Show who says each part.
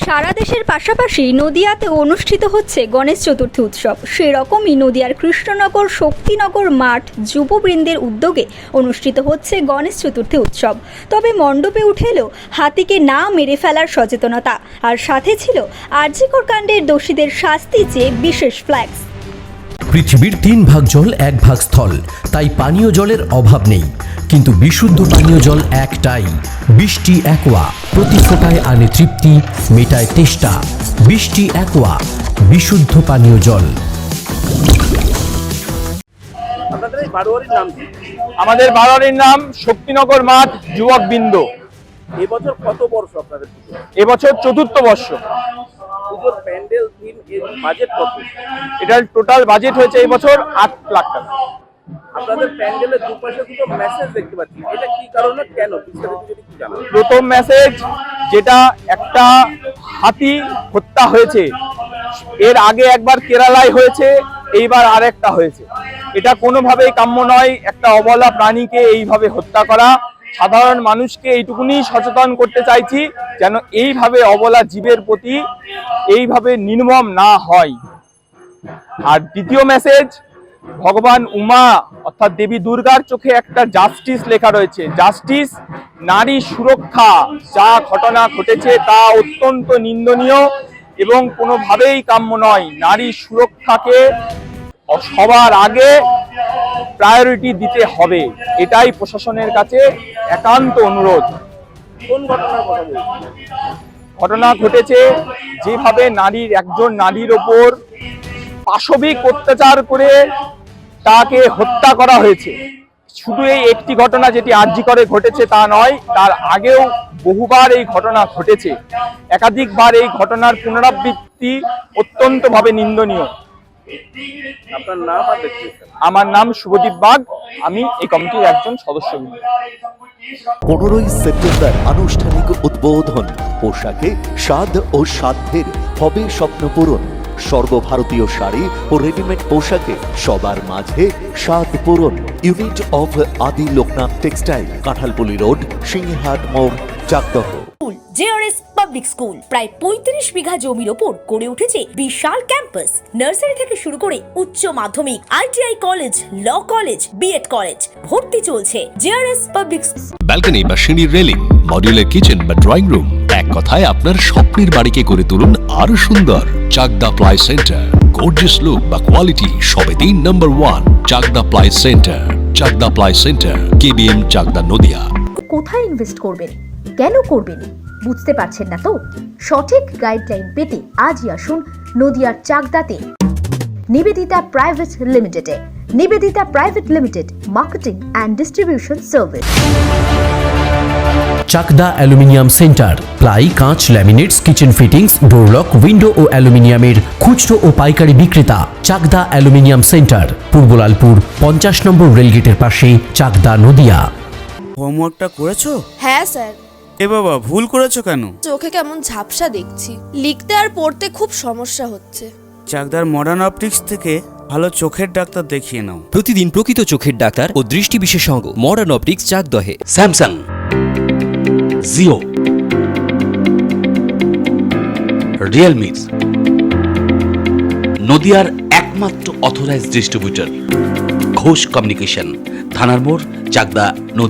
Speaker 1: সারা দেশের পাশাপাশি নদিয়াতে অনুষ্ঠিত হচ্ছে গণেশ চতুর্থী উৎসব। সেরকমই নদিয়ার কৃষ্ণনগর শক্তিনগর মাঠ যুববৃন্দের উদ্যোগে অনুষ্ঠিত হচ্ছে গণেশ চতুর্থী উৎসব। তবে মণ্ডপে উঠে এলো হাতিকে না মেরে ফেলার সচেতনতা, আর সাথে ছিল আরজিকর কাণ্ডের দোষীদের শাস্তি চেয়ে বিশেষ ফ্ল্যাক্স।
Speaker 2: পৃথিবীর 3 ভাগ জল 1 ভাগ স্থল, তাই পানীয় জলের অভাব নেই। কিন্তু বিশুদ্ধ পানীয় জল একটাই, বৃষ্টি অ্যাকোয়া। প্রতি ফোঁটায় আনে তৃপ্তি, মেটায় তেষ্টা। বৃষ্টি অ্যাকোয়া, বিশুদ্ধ পানীয় জল।
Speaker 3: আমাদের বারোয়ারির নাম শক্তিনগর মাঠ যুবক বৃন্দ।
Speaker 4: এবছর কত বর্ষ আপনাদের পুজো?
Speaker 3: এবছর 4র্থ বর্ষ।
Speaker 4: পুজোর প্যান্ডেল থিম এর বাজেট কত?
Speaker 3: এটার টোটাল বাজেট হয়েছে এই বছর 8 লাখ টাকা।
Speaker 4: আপনাদের প্যান্ডেলের দুপাশে দুটো মেসেজ দেখতে পাচ্ছি, এটা কি কারণে, কেন, বিস্তারিত যদি কি জানান?
Speaker 3: প্রথম মেসেজ, যেটা একটা হাতি হত্যা হয়েছে, এর আগে একবার কেরালায় হয়েছে, এইবার আরেকটা হয়েছে। এটা কোনোভাবেই কাম্য নয়, একটা অবলা প্রাণীকে এইভাবে হত্যা করা। সাধারণ মানুষকে এইটুকুনি সচেতন করতে চাইছি যেন এইভাবে অবলা জীবের প্রতি এইভাবে নির্মম না হয়। আর দ্বিতীয় মেসেজ, ভগবান উমা অর্থাৎ দেবী দুর্গার চোখে একটা জাস্টিস লেখা রয়েছে। জাস্টিস, নারী সুরক্ষা। যা ঘটনা ঘটেছে তা অত্যন্ত নিন্দনীয় এবং কোনোভাবেই কাম্য নয়। নারী সুরক্ষাকে সবার আগে প্রায়োরিটি দিতে হবে, এটাই প্রশাসনের কাছে একান্ত অনুরোধ।
Speaker 4: কোন ঘটনার কথা বলছেন?
Speaker 3: ঘটনা ঘটেছে যেভাবে একজন নারীর ওপর পাশবিক অত্যাচার করে তাকে হত্যা করা হয়েছে। শুধু এই একটি ঘটনা যেটি আরজিকরে ঘটেছে তা নয়, তার আগেও বহুবার এই ঘটনা ঘটেছে। একাধিকবার এই ঘটনার পুনরাবৃত্তি অত্যন্তভাবে নিন্দনীয়।
Speaker 4: আপনার নাম আর দেখছেন?
Speaker 3: আমার নাম শুভদীপ বাগ, আমি এই কমিটির একজন সদস্য।
Speaker 5: 15ই সেপ্টেম্বর আনুষ্ঠানিক উদ্বোধন। পোশাকে স্বাদ ও সাধ্যের হবে স্বপ্ন পূরণ। সর্বভারতীয় শাড়ি ও রেডিমেড পোশাকে সবার মাঝে স্বাদ পূরণ। ইউনিট অফ আদি লোকনাথ টেক্সটাইল, কাঁঠালপুলি রোড, সিংহাট মোড়, চাকদহ।
Speaker 6: জেআরএস পাবলিক স্কুল প্রায় 35 বিঘা জমির ওপর গড়ে উঠেছে বিশাল ক্যাম্পাস। নার্সারি থেকে শুরু করে উচ্চ মাধ্যমিক, ITI college, law college, BEd college, ভর্তি চলছে। জেআরএস পাবলিক
Speaker 7: ব্যালকনি বা সিঁড়ির রেলিং, মডিউলার কিচেন বা ড্রয়িং রুম, এক কথায় আপনার স্বপ্নের বাড়িকে করে তুলুন আরো সুন্দর। Chakdah ply centre, gorgeous look বা কোয়ালিটি সবে 3 number 1 Chakdah ply centre. Chakdah ply centre, KBM, Chakdah, Nadia.
Speaker 8: কোথায় ইনভেস্ট করবেন, কেন করবেন বুঝতে পারছেন না তো? সঠিক গাইডলাইন পেতে আজই আসুন নদিয়ার চাকদাতে নিবেদিতা প্রাইভেট লিমিটেডে। Nivedita private limited, marketing and distribution service.
Speaker 2: Chakdah aluminium centre, ply, কাঁচ, laminates, kitchen fittings, door lock, window ও অ্যালুমিনিয়ামের খুচরো ও পাইকারি বিক্রেতা। চাকদা অ্যালুমিনিয়াম সেন্টার, পূর্বলালপুর 50 নম্বর রেলগেটের পাশে, চাকদা, নদিয়া।
Speaker 9: হোমওয়ার্কটা করেছো?
Speaker 10: হ্যাঁ স্যার।
Speaker 9: এ বাবা, ভুল করেছো কেন?
Speaker 10: চোখে কেমন ঝাপসা দেখছি, লিখতে আর পড়তে খুব সমস্যা হচ্ছে।
Speaker 9: চাকদার মডার্ন অপটিক্স থেকে ভালো চোখের ডাক্তার দেখিয়ে নাও।
Speaker 11: প্রতিদিন প্রকৃত চোখের ডাক্তার ও দৃষ্টি বিশেষজ্ঞ মডার্ন অপটিক্স, চাকদহে।
Speaker 12: স্যামসাং, জিও, রিয়েলমি, নদিয়ার একমাত্র অথরাইজড ডিস্ট্রিবিউটর ঘোষ কমিউনিকেশন, থানার মোড়, চাকদা।